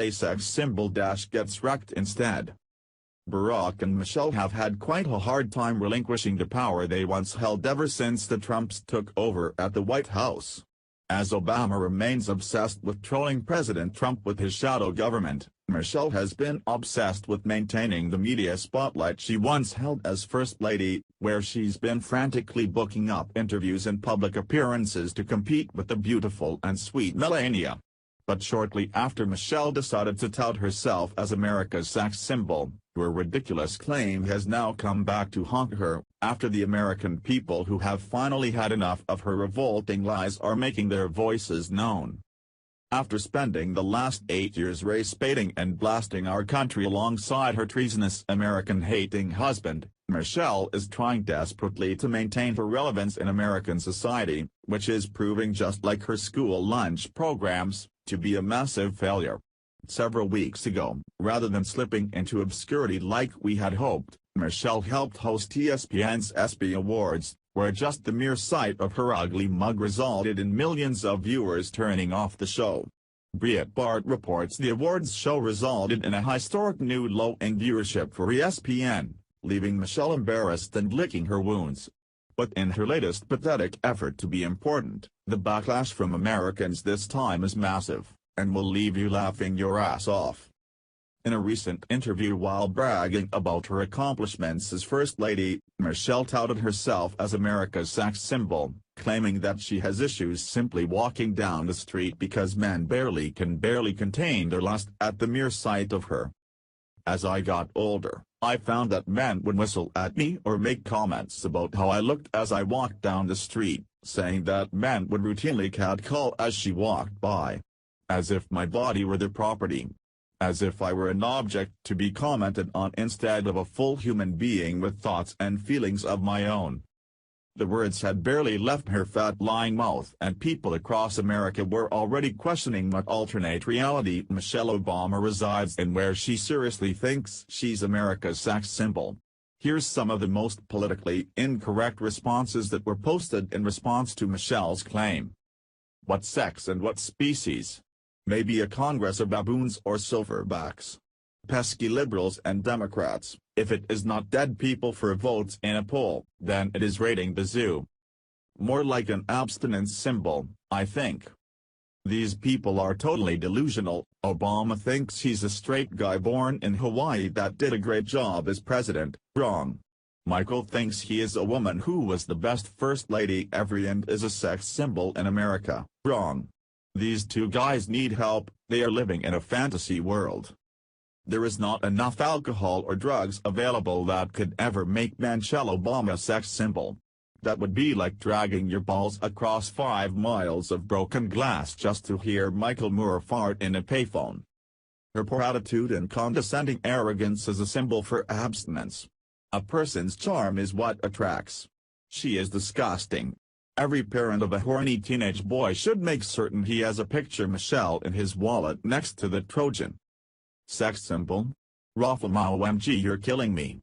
A sex symbol gets wrecked instead. Barack and Michelle have had quite a hard time relinquishing the power they once held ever since the Trumps took over at the White House. As Obama remains obsessed with trolling President Trump with his shadow government, Michelle has been obsessed with maintaining the media spotlight she once held as First Lady, where she's been frantically booking up interviews and public appearances to compete with the beautiful and sweet Melania. But shortly after Michelle decided to tout herself as America's sex symbol, her ridiculous claim has now come back to haunt her, after the American people who have finally had enough of her revolting lies are making their voices known. After spending the last 8 years race-baiting and blasting our country alongside her treasonous American-hating husband, Michelle is trying desperately to maintain her relevance in American society, which is proving, just like her school lunch programs, to be a massive failure. Several weeks ago, rather than slipping into obscurity like we had hoped, Michelle helped host ESPN's ESPY Awards, where just the mere sight of her ugly mug resulted in millions of viewers turning off the show. Breitbart reports the awards show resulted in a historic new low in viewership for ESPN, leaving Michelle embarrassed and licking her wounds. But in her latest pathetic effort to be important, the backlash from Americans this time is massive, and will leave you laughing your ass off. In a recent interview while bragging about her accomplishments as First Lady, Michelle touted herself as America's sex symbol, claiming that she has issues simply walking down the street because men can barely contain their lust at the mere sight of her. As I got older, I found that men would whistle at me or make comments about how I looked as I walked down the street, saying that men would routinely catcall as she walked by. As if my body were their property. As if I were an object to be commented on instead of a full human being with thoughts and feelings of my own. The words had barely left her fat lying mouth and people across America were already questioning what alternate reality Michelle Obama resides in, where she seriously thinks she's America's sex symbol. Here's some of the most politically incorrect responses that were posted in response to Michelle's claim. What sex and what species? Maybe a Congress of baboons or silverbacks. Pesky liberals and Democrats, if it is not dead people for votes in a poll, then it is raiding the zoo. More like an abstinence symbol, I think. These people are totally delusional. Obama thinks he's a straight guy born in Hawaii that did a great job as president, wrong. Michael thinks he is a woman who was the best First Lady ever and is a sex symbol in America, wrong. These two guys need help, they are living in a fantasy world. There is not enough alcohol or drugs available that could ever make Michelle Obama a sex symbol. That would be like dragging your balls across 5 miles of broken glass just to hear Michael Moore fart in a payphone. Her poor attitude and condescending arrogance is a symbol for abstinence. A person's charm is what attracts. She is disgusting. Every parent of a horny teenage boy should make certain he has a picture Michelle in his wallet next to the Trojan. Sex symbol? Raffama OMG, you're killing me.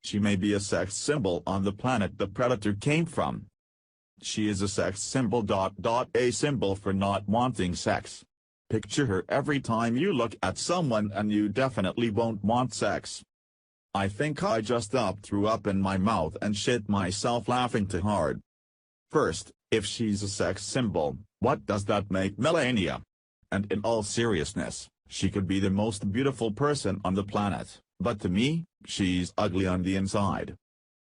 She may be a sex symbol on the planet the predator came from. She is a sex symbol. A symbol for not wanting sex. Picture her every time you look at someone and you definitely won't want sex. I think I just threw up in my mouth and shit myself laughing too hard. First, if she's a sex symbol, what does that make Melania? And in all seriousness, she could be the most beautiful person on the planet, but to me, she's ugly on the inside.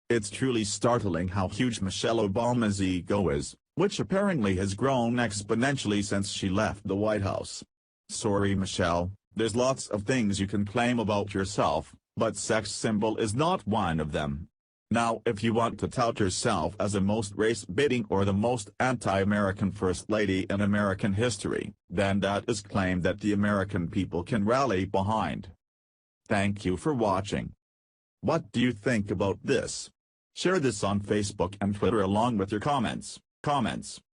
It's truly startling how huge Michelle Obama's ego is, which apparently has grown exponentially since she left the White House. Sorry Michelle, there's lots of things you can claim about yourself, but sex symbol is not one of them. Now if you want to tout yourself as the most race-baiting or the most anti-American First Lady in American history, then that is a claim that the American people can rally behind. Thank you for watching. What do you think about this? Share this on Facebook and Twitter along with your comments.